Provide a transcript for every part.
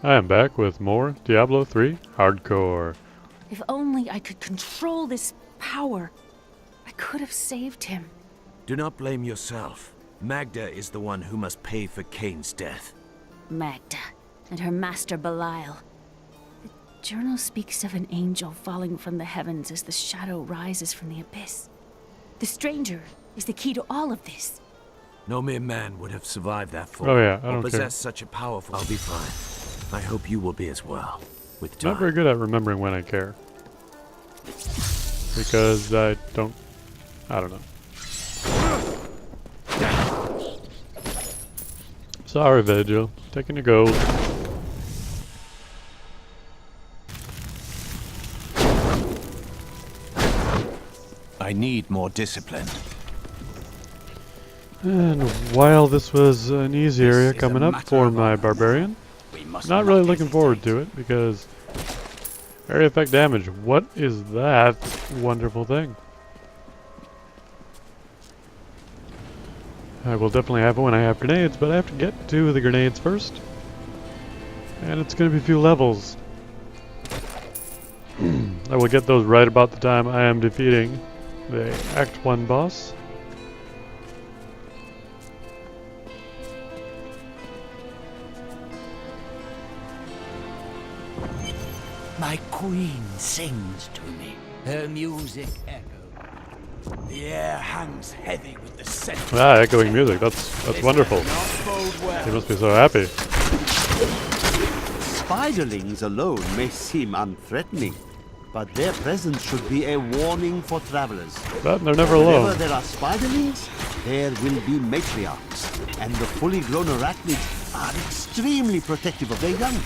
I am back with more Diablo 3 Hardcore. If only I could control this power, I could have saved him. Do not blame yourself. Magda is the one who must pay for Cain's death. Magda and her master Belial. The journal speaks of an angel falling from the heavens as the shadow rises from the abyss. The stranger is the key to all of this. No mere man would have survived that fall. Oh yeah, I or don't possess care. such a powerful. I'll be fine. I hope you will be as well. With time. Not very good at remembering when I care. Because I don't know. Sorry, Vigil. Taking your gold. I need more discipline. And while this was an easy area coming up for my barbarian, not really looking forward to it because area effect damage. What is that wonderful thing? I will definitely have it when I have grenades, but I have to get to the grenades first. And it's going to be a few levels. I will get those right about the time I am defeating the Act 1 boss. My queen sings to me, her music echoes. The air hangs heavy with the scent. Ah, echoing music. That's wonderful. You must be so happy. Spiderlings alone may seem unthreatening, but their presence should be a warning for travelers. But they're never Wherever alone. there are spiderlings, there will be matriarchs, and the fully grown arachnids are extremely protective of their young.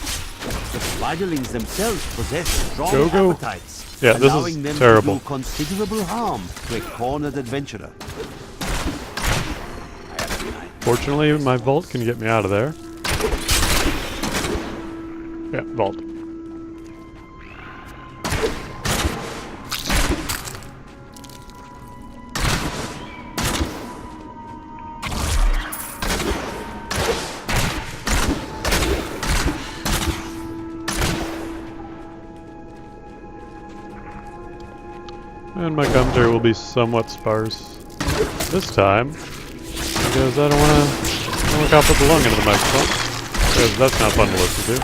The spiderlings themselves possess strong Go. appetites, Yeah, this allowing is them terrible. to do considerable harm to a cornered adventurer. Fortunately, my vault can get me out of there. Yeah, vault. And my commentary will be somewhat sparse this time, because I don't want to cough up the lung into the microphone, because that's not fun to listen to.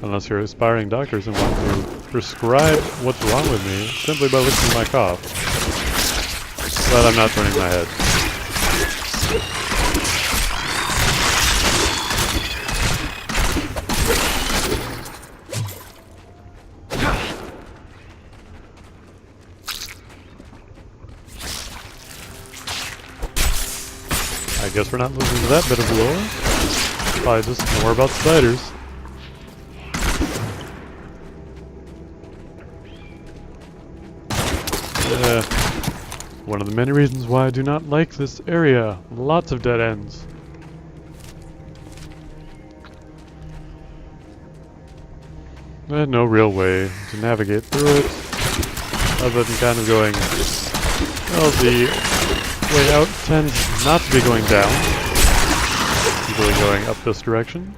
Unless you're aspiring doctors and want to prescribe what's wrong with me simply by listening to my cough. But I'm not turning my head. I guess we're not listening to that bit of lore. Probably just more about spiders. One of the many reasons why I do not like this area. Lots of dead ends. And no real way to navigate through it, other than kind of going, well, the way out tends not to be going down, usually going up this direction.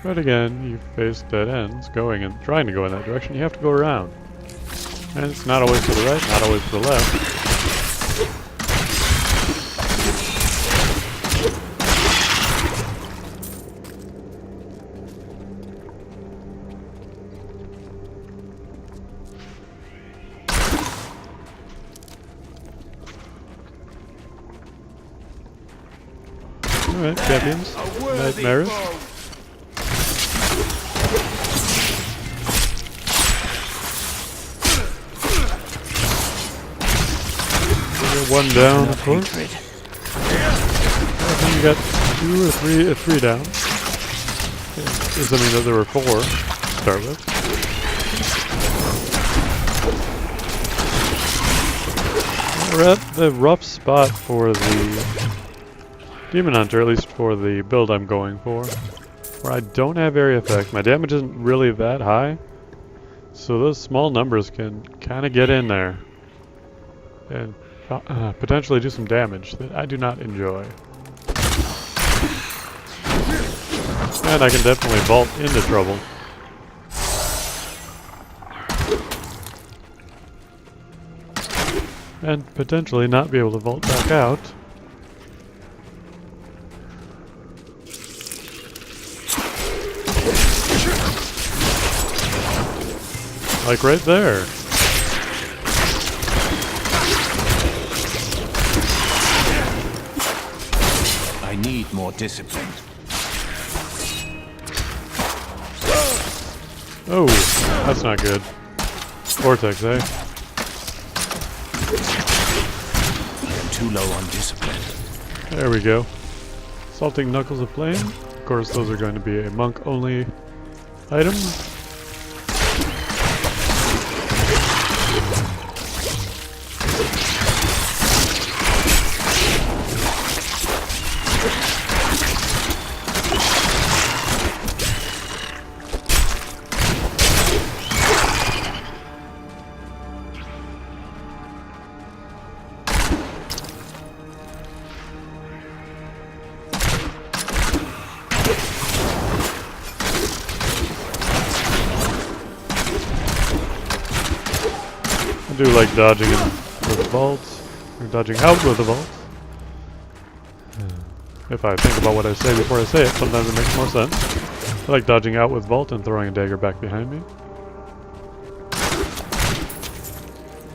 But again, you face dead ends going and trying to go in that direction, you have to go around. And it's not always to the right, not always to the left. Alright, champions. Nightmares. One down, of course. I think you got three down. Does that mean that there were 4 to start with? We're at the rough spot for the Demon Hunter, at least for the build I'm going for, where I don't have area effect. My damage isn't really that high, so those small numbers can kind of get in there and potentially do some damage that I do not enjoy. And I can definitely vault into trouble. And potentially not be able to vault back out. Like right there. I need more discipline. Oh, that's not good. Vortex, eh? I'm too low on discipline. There we go. Salting Knuckles of Flame. Of course, those are going to be a monk-only item. I do like dodging in with the vaults, or dodging out with the vaults. If I think about what I say before I say it, sometimes it makes more sense. I like dodging out with vault and throwing a dagger back behind me.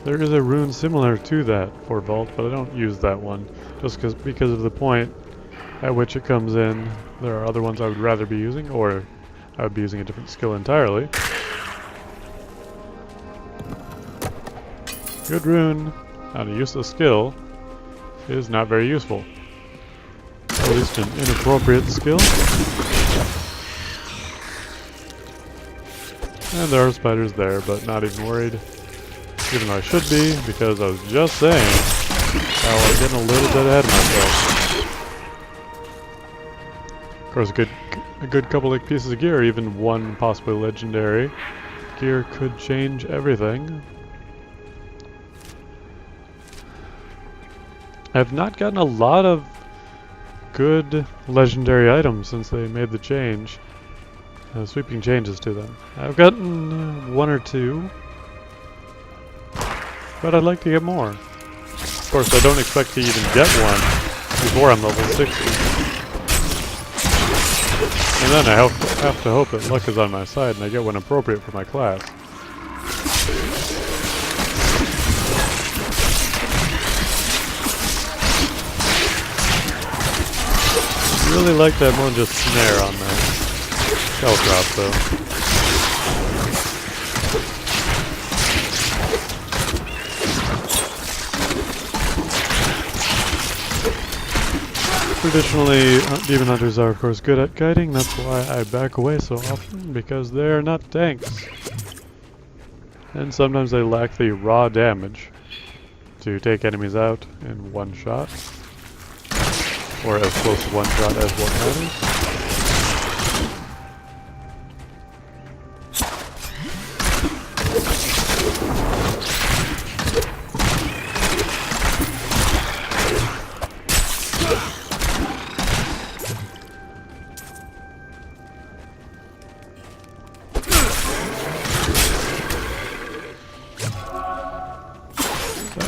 There is a rune similar to that for vault, but I don't use that one just because of the point at which it comes in. There are other ones I would rather be using, or I would be using a different skill entirely. Good rune on a useless skill is not very useful. At least an inappropriate skill. And there are spiders there, but not even worried. Even though I should be, because I was just saying I was getting a little bit ahead of myself. Of course, a good couple of pieces of gear, even one possibly legendary gear, could change everything. I've not gotten a lot of good legendary items since they made the change. Sweeping changes to them. I've gotten one or two, but I'd like to get more. Of course, I don't expect to even get one before I'm level 60. And then I have to hope that luck is on my side and I get one appropriate for my class. Really like that more than just snare on that shell drop though. Traditionally, demon hunters are of course good at guiding, that's why I back away so often, because they're not tanks. And sometimes they lack the raw damage to take enemies out in one shot. Or as close to one shot as one matters.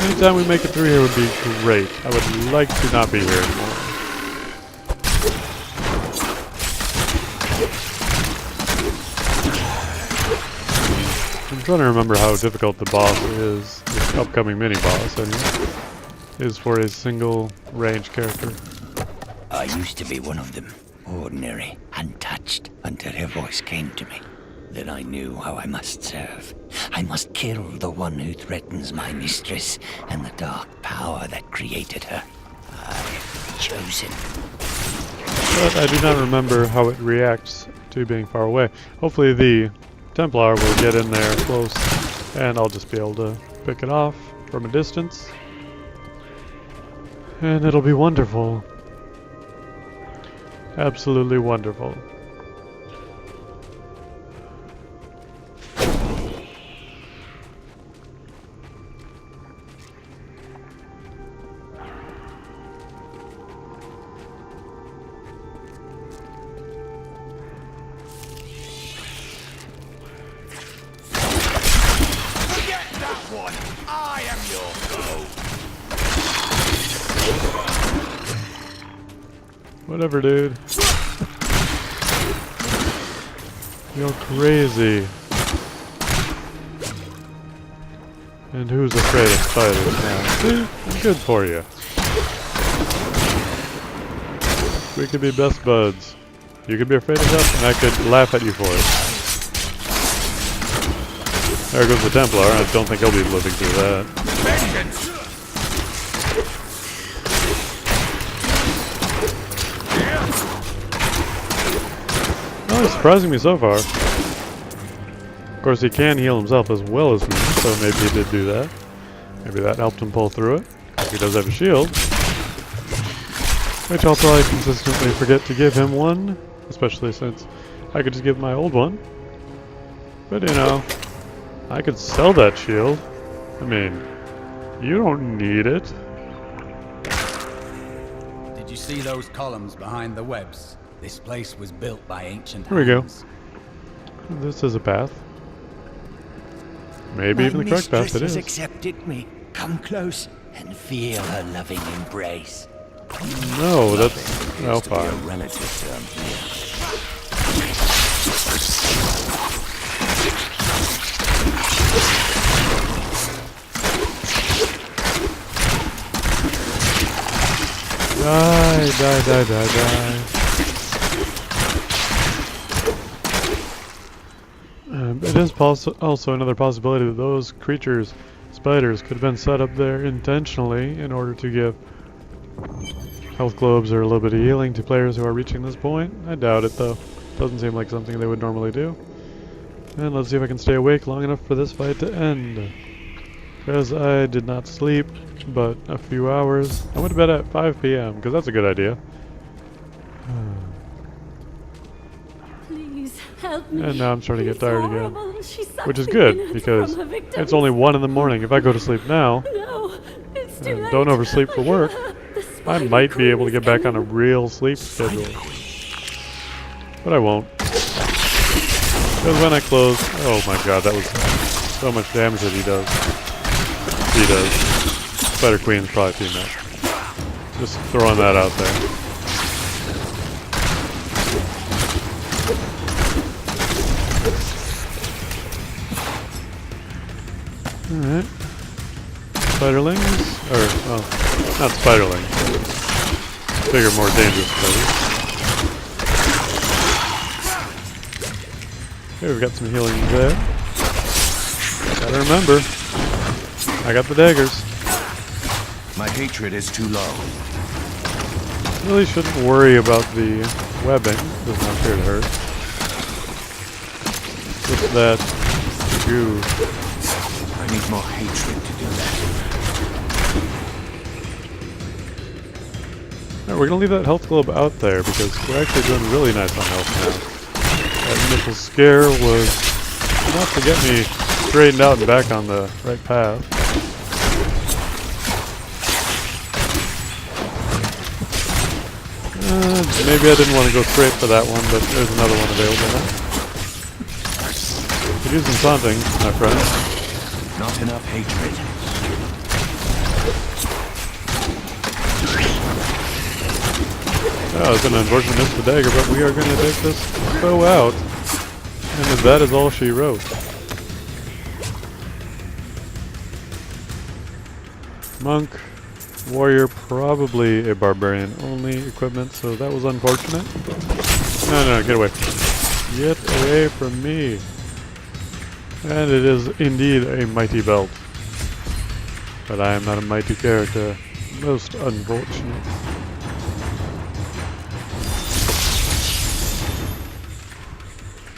Anytime we make it through here would be great. I would like to not be here anymore. I'm trying to remember how difficult the boss is, this upcoming mini-boss, anyway, is for a single range character. I used to be one of them, ordinary, untouched, until her voice came to me. Then I knew how I must serve. I must kill the one who threatens my mistress and the dark power that created her. I've chosen. But I do not remember how it reacts to being far away. Hopefully the Templar will get in there close, and I'll just be able to pick it off from a distance. And it'll be wonderful. Absolutely wonderful. Whatever, dude. You're crazy. And who's afraid of spiders now? See? I'm good for you. We could be best buds. You could be afraid of stuff, and I could laugh at you for it. There goes the Templar. I don't think he'll be living through that. Well, he's surprising me so far. Of course, he can heal himself as well as me, so maybe he did do that. Maybe that helped him pull through it. He does have a shield. Which also I consistently forget to give him one, especially since I could just give my old one. But you know, I could sell that shield. I mean, you don't need it. Did you see those columns behind the webs? This place was built by ancient Here we go. hands. This is a path. Maybe even the correct path it is. has accepted me. Come close and feel her loving embrace. No, that's... Oh, Used to be a fine. relative term here. Die, die, die, die, die. It is also another possibility that those creatures, spiders, could have been set up there intentionally in order to give health globes or a little bit of healing to players who are reaching this point. I doubt it though. Doesn't seem like something they would normally do. And let's see if I can stay awake long enough for this fight to end. Because I did not sleep but a few hours. I went to bed at 5 p.m. because that's a good idea. Please help me. And now I'm starting to get tired again. Horrible. She sucked Which is the good innards because from her victims. it's only 1 in the morning. If I go to sleep now, No, it's too and late. don't oversleep for work, The I spider might be able to queen get back is on a coming. real sleep schedule. But I won't. Because when I close... Oh my god, that was so much damage that he does. He does. Spider Queen's probably female. Just throwing that out there. Alright. Spiderlings? Or, well, not spiderlings. Bigger, more dangerous spiders. Okay, we've got some healing there. Gotta remember, I got the daggers. My hatred is too low. Really shouldn't worry about the webbing. Does not appear to hurt. Just that goo. I need more hatred to do that. Alright, we're gonna leave that health globe out there because we're actually doing really nice on health now. That initial scare was enough to get me straightened out and back on the right path. Maybe I didn't want to go straight for that one, but there's another one available now. Could use some taunting, my friend. Not enough hatred. Oh, it's an unfortunate miss the dagger, but we are going to take this foe out. And that is all she wrote. Monk, warrior, probably a barbarian only equipment, so that was unfortunate. No, get away. Get away from me. And it is indeed a mighty belt. But I am not a mighty character. Most unfortunate.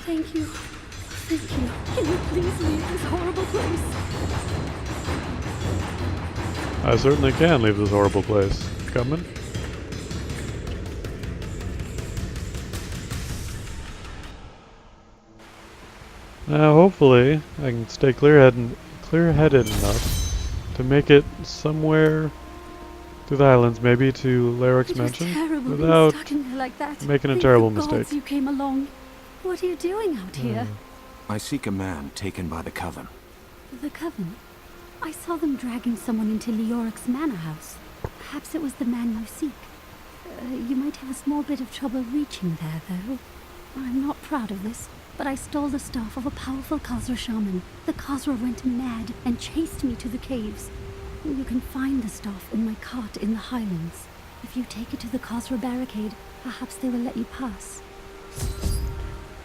Thank you. Thank you. Can you please leave this horrible place? I certainly can leave this horrible place. Coming? Now hopefully I can stay clear-headed enough to make it somewhere to the islands, maybe to Larrick's It was mansion, terrible being without stuck in there like that. making a Thank terrible the gods mistake. you came along. What are you doing out here? I seek a man taken by the Coven. The Coven? I saw them dragging someone into Leoric's manor house. Perhaps it was the man you seek. You might have a small bit of trouble reaching there, though. I'm not proud of this, but I stole the staff of a powerful Khazra shaman. The Khazra went mad and chased me to the caves. You can find the staff in my cart in the highlands. If you take it to the Khazra barricade, perhaps they will let you pass.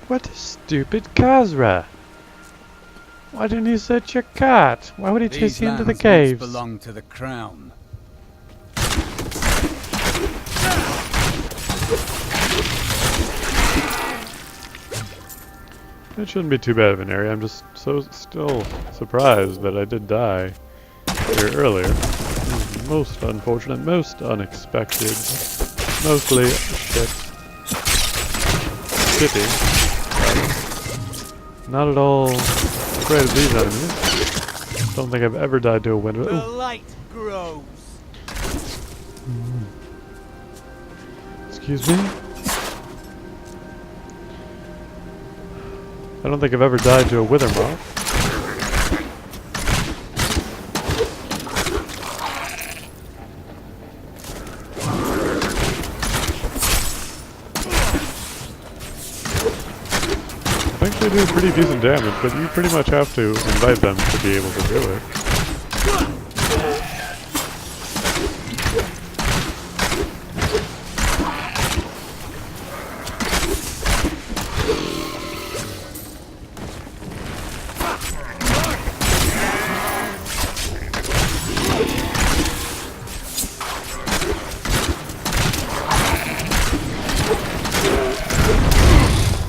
What a stupid Khazra! Why didn't he set your cart? Why would he chase you into the caves? These lands once belonged to the crown. It shouldn't be too bad of an area. I'm just still surprised that I did die here earlier. Most unfortunate, most unexpected, mostly shitty. Not at all afraid of these enemies. Don't think I've ever died to a window. The light grows. Excuse me? I don't think I've ever died to a wither moth. I think they do pretty decent damage, but you pretty much have to invite them to be able to do it.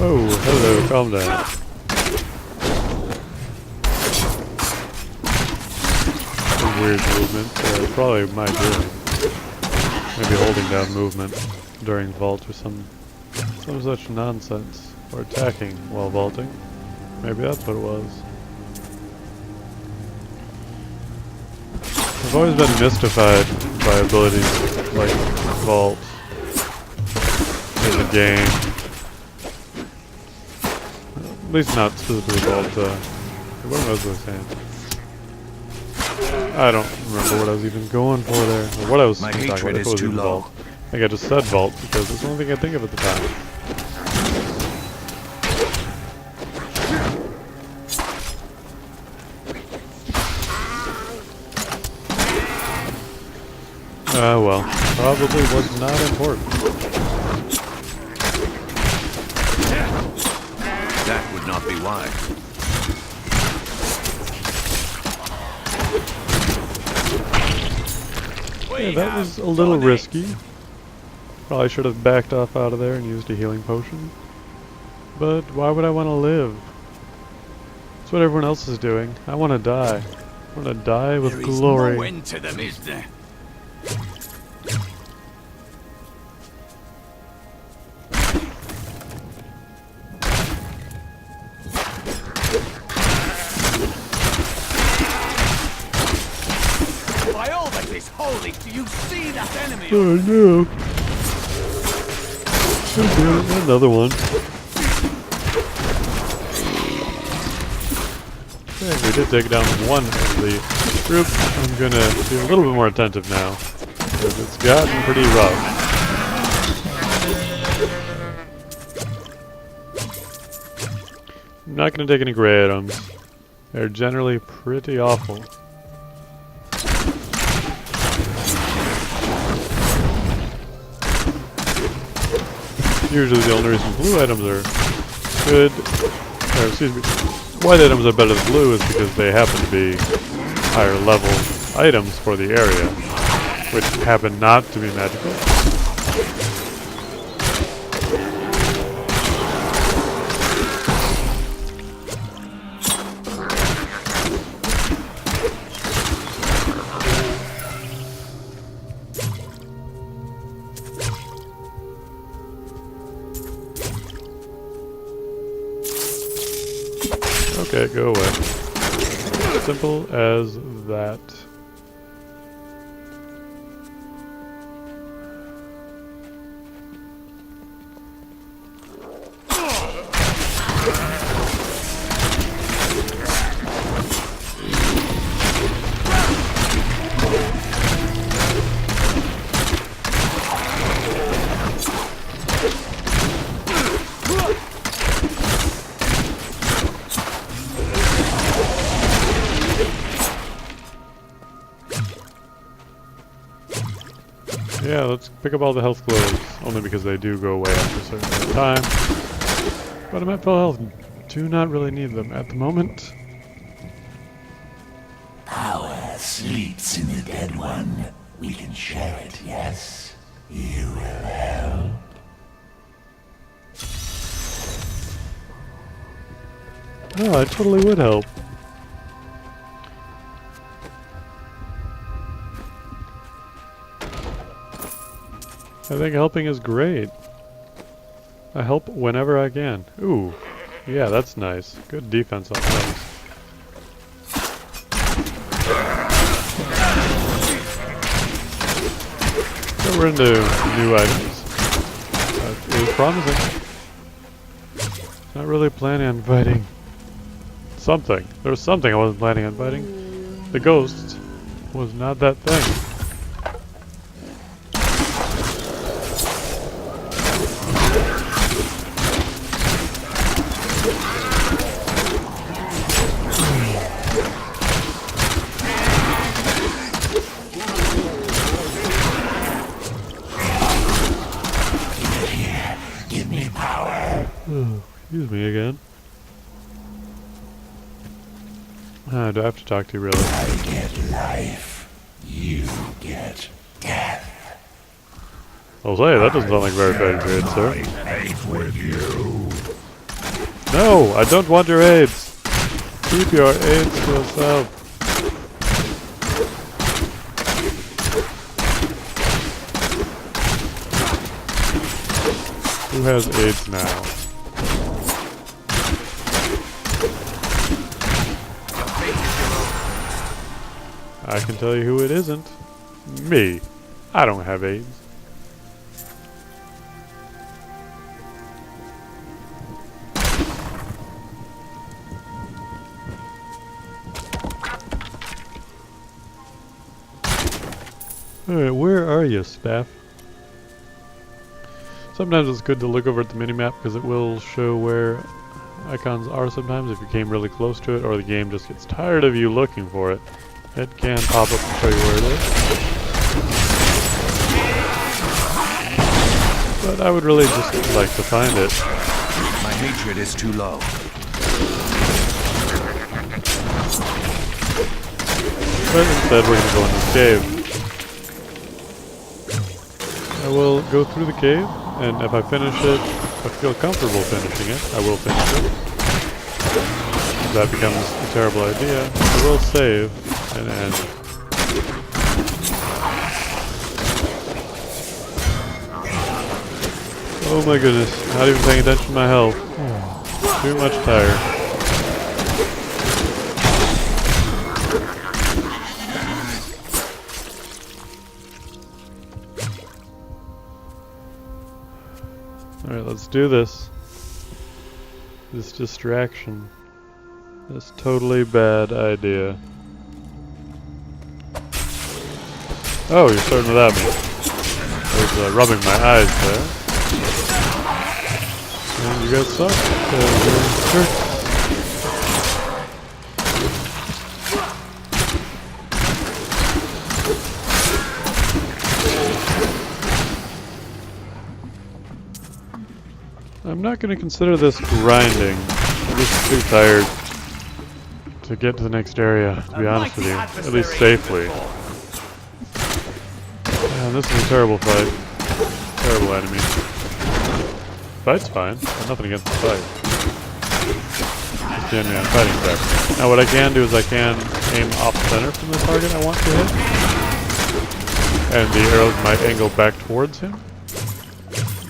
Oh, hello, calm down. Some weird movement, probably my doing. Maybe holding down movement during vault or some such nonsense. Or attacking while vaulting. Maybe that's what it was. I've always been mystified by abilities like vault in the game. At least not specifically vault, what was I saying? I don't remember what I was even going for there, or what I was talking about, if it was even vault. I think I just said vault, because it's the only thing I think of at the time. Well, probably was not important. That would not be wise. Yeah, that was a little risky. Probably should have backed off out of there and used a healing potion. But why would I want to live? That's what everyone else is doing. I want to die. I want to die with glory. There is no end to them, is there? By all that is holy, do you see that enemy? Oh no. Okay, another one. Okay, we did take down one of the group. I'm gonna be a little bit more attentive now, because it's gotten pretty rough. I'm not gonna take any gray items. They're generally pretty awful. Usually the only reason blue items are good, or excuse me, white items are better than blue is because they happen to be higher level items for the area, which happen not to be magical. Okay, go away. Simple as that. Yeah, let's pick up all the health globes, only because they do go away after a certain amount of time. But I'm at full health and do not really need them at the moment. Power sleeps in the dead one. We can share it, yes? You will help. Oh, I totally would help. I think helping is great. I help whenever I can. Ooh, yeah, that's nice. Good defense on those. So we're into new items. It is promising. Not really planning on fighting something. There was something I wasn't planning on fighting. The ghost was not that thing. Excuse me again. Do I have to talk to you really? I get life. You get death. I'll say, that doesn't sound like very good, sir. Faith with you. No, I don't want your aids. Keep your aids to yourself. Who has aids now? I can tell you who it isn't. Me. I don't have AIDS. Alright, where are you, staff? Sometimes it's good to look over at the minimap because it will show where icons are sometimes if you came really close to it or the game just gets tired of you looking for it. It can pop up and show you where it is. But I would really just like to find it. My hatred is too low. But instead we're going to go in this cave. I will go through the cave, and if I finish it, if I feel comfortable finishing it, I will finish it. If that becomes a terrible idea, I will save and end. Oh my goodness, not even paying attention to my health. Too much tired. Alright, let's do this. This distraction. This totally bad idea. Oh, you're starting without me. I was rubbing my eyes there. And you guys suck. Sure. I'm not going to consider this grinding. I'm just too tired to get to the next area, to be honest with you. At least safely. Man, this is a terrible fight. Terrible enemy. Fight's fine. Got nothing against the fight. Just the enemy I'm fighting back. Now what I can do is I can aim off center from the target I want to hit. And the arrows might angle back towards him.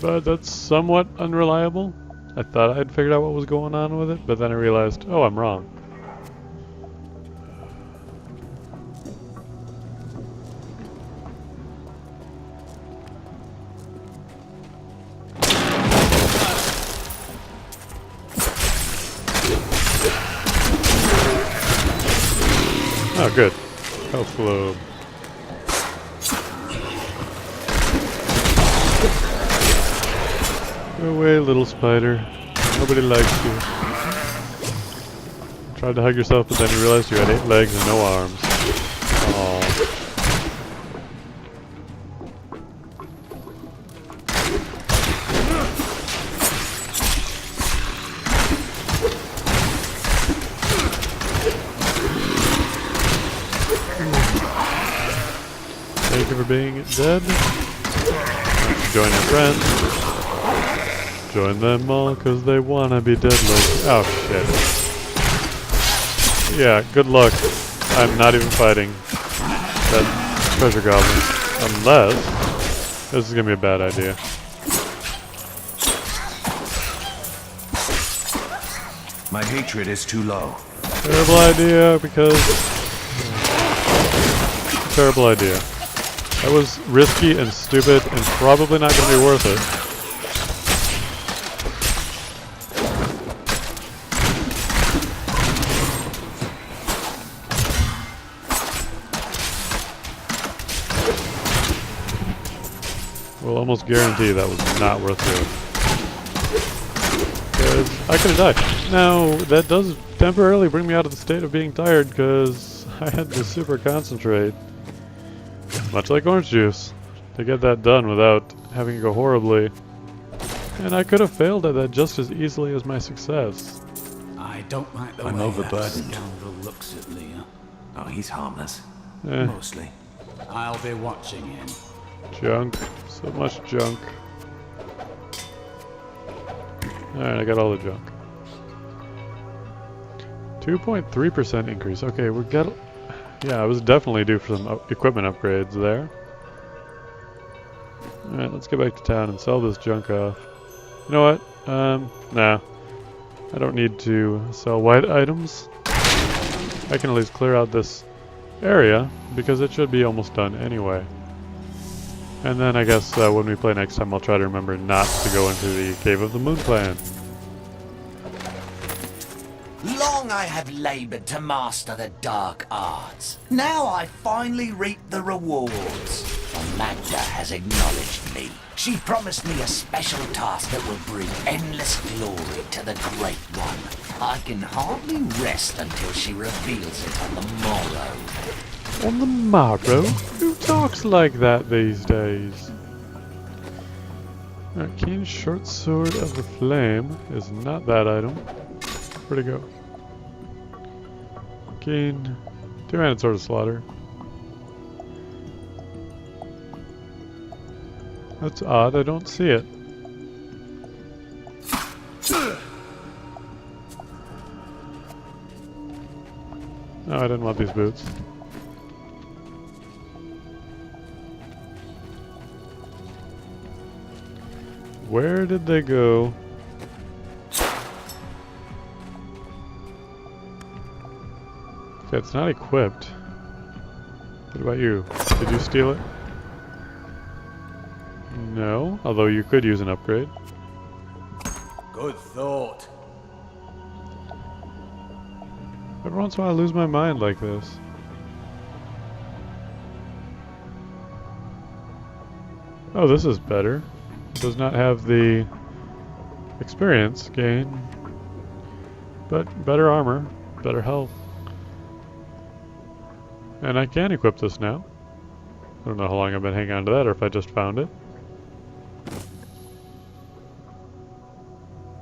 But that's somewhat unreliable. I thought I had figured out what was going on with it, but then I realized, oh, I'm wrong. Oh, good. Health globe. Go away, little spider. Nobody likes you. Tried to hug yourself, but then you realized you had 8 legs and no arms. Aww. for being dead. Join your friends. Join them all because they wanna be deadly. Oh shit. Yeah, good luck. I'm not even fighting that treasure goblin. Unless this is gonna be a bad idea. My hatred is too low. Terrible idea because... Terrible idea. That was risky and stupid and probably not going to be worth it. We'll almost guarantee that was not worth doing. Because I could have died. Now, that does temporarily bring me out of the state of being tired because I had to super concentrate. Much like orange juice, to get that done without having it go horribly. And I could have failed at that just as easily as my success. I don't like the I'm way overburdened. that scoundrel looks at Leah. Oh, he's harmless. Eh, Mostly. I'll be watching him. junk. So much junk. Alright, I got all the junk. 2.3% increase. Okay, we're getting... Yeah, I was definitely due for some equipment upgrades there. Alright, let's get back to town and sell this junk off. You know what? Nah. I don't need to sell white items. I can at least clear out this area, because it should be almost done anyway. And then I guess when we play next time, I'll try to remember not to go into the Cave of the Moon Clan. Long I have labored to master the dark arts. Now I finally reap the rewards. And Magda has acknowledged me. She promised me a special task that will bring endless glory to the Great One. I can hardly rest until she reveals it on the morrow. On the morrow? Who talks like that these days? Alright, Keen Short Sword of the Flame is not that item. Where'd it go? Keen Two-handed Sword of Slaughter. That's odd, I don't see it. No, I didn't want these boots. Where did they go? Okay, it's not equipped. What about you? Did you steal it? No, although you could use an upgrade. Good thought. Every once in a while I lose my mind like this. Oh, this is better. It does not have the experience gain, but better armor, better health. And I can equip this now. I don't know how long I've been hanging on to that or if I just found it.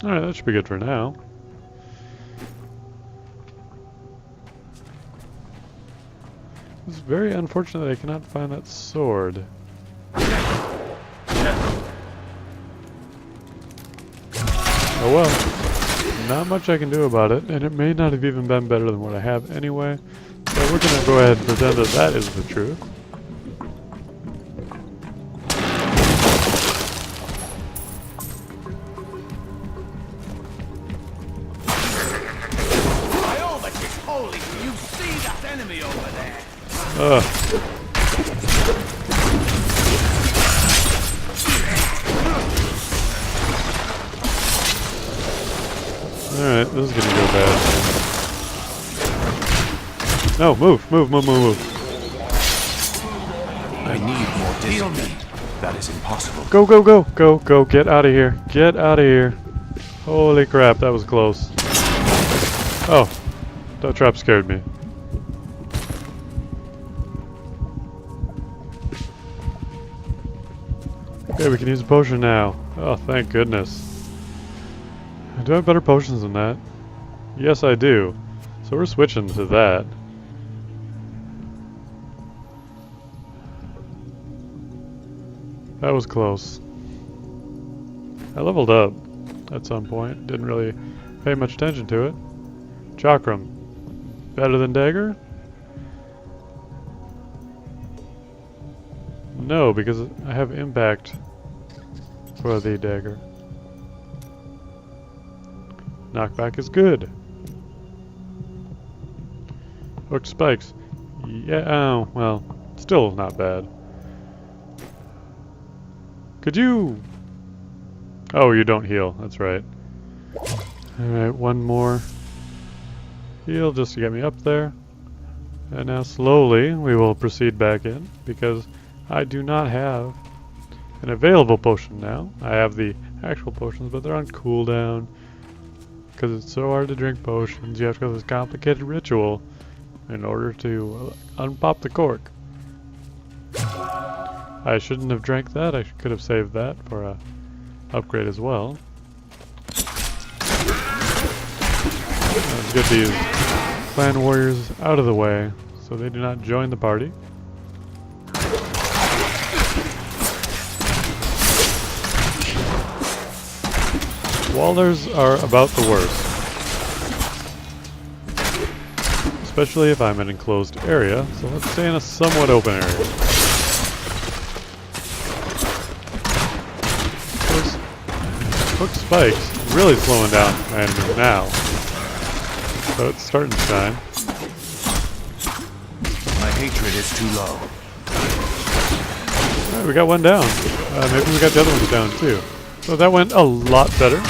Alright, that should be good for now. It's very unfortunate that I cannot find that sword. Oh well, not much I can do about it, and it may not have even been better than what I have anyway. So we're gonna go ahead and pretend that that is the truth. By all that is holy, do you see that enemy over there? Alright, this is gonna go bad. No, move. I need more discipline. That is impossible. Go, get out of here. Get out of here. Holy crap, that was close. Oh, that trap scared me. Okay, we can use a potion now. Oh, thank goodness. Do I have better potions than that? Yes, I do. So we're switching to that. That was close. I leveled up at some point. Didn't really pay much attention to it. Chakram. Better than dagger? No, because I have impact for the dagger. Knockback is good. Hooked spikes. Yeah, oh, well, still not bad. Could you... Oh, you don't heal. That's right. Alright, one more heal just to get me up there. And now slowly we will proceed back in because I do not have an available potion now. I have the actual potions, but they're on cooldown. Because it's so hard to drink potions, you have to go through this complicated ritual in order to unpop the cork. I shouldn't have drank that. I could have saved that for a upgrade as well. Let's get these clan warriors out of the way so they do not join the party. Wallers are about the worst. Especially if I'm in an enclosed area, so let's stay in a somewhat open area. Those hook spikes really slowing down my enemies now. So it's starting to shine. My hatred is too low. Alright, we got one down. Maybe we got the other ones down too. So that went a lot better.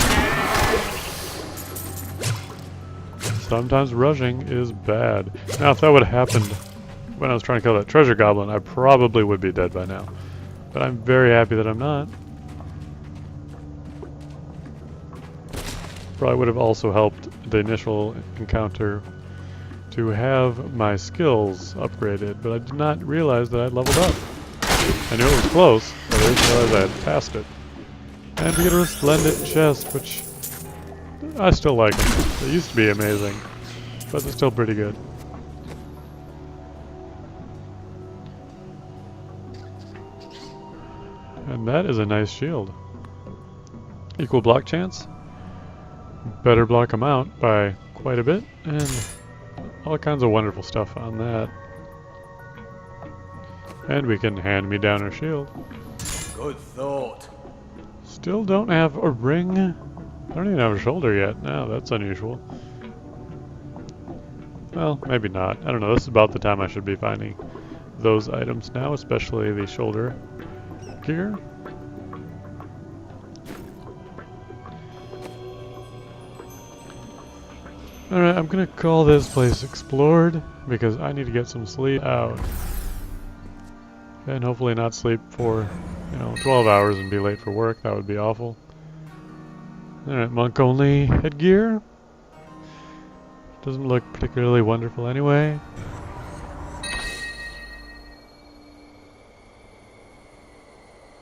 Sometimes rushing is bad. Now if that would have happened when I was trying to kill that treasure goblin, I probably would be dead by now. But I'm very happy that I'm not. Probably would have also helped the initial encounter to have my skills upgraded, but I did not realize that I'd leveled up. I knew it was close, but I didn't realize I had passed it. And we get a resplendent chest, which I still like them. They used to be amazing, but they're still pretty good. And that is a nice shield. Equal block chance. Better block amount by quite a bit, and all kinds of wonderful stuff on that. And we can hand me down our shield. Good thought. Still don't have a ring. I don't even have a shoulder yet. No, that's unusual. Well, maybe not. I don't know. This is about the time I should be finding those items now, especially the shoulder gear. Alright, I'm gonna call this place explored because I need to get some sleep out. And hopefully not sleep for, 12 hours and be late for work. That would be awful. Alright, monk only headgear. Doesn't look particularly wonderful anyway.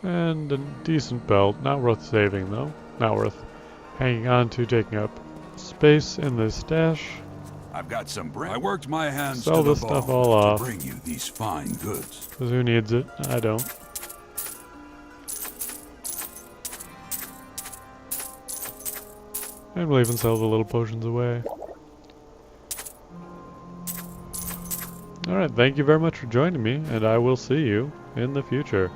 And a decent belt. Not worth saving though. Not worth hanging on to, taking up space in the stash. I've got some bread. I worked my hands Sell to the this stuff bone all off. to bring you these fine goods. Because who needs it? I don't. And we'll even sell the little potions away. Alright, thank you very much for joining me, and I will see you in the future.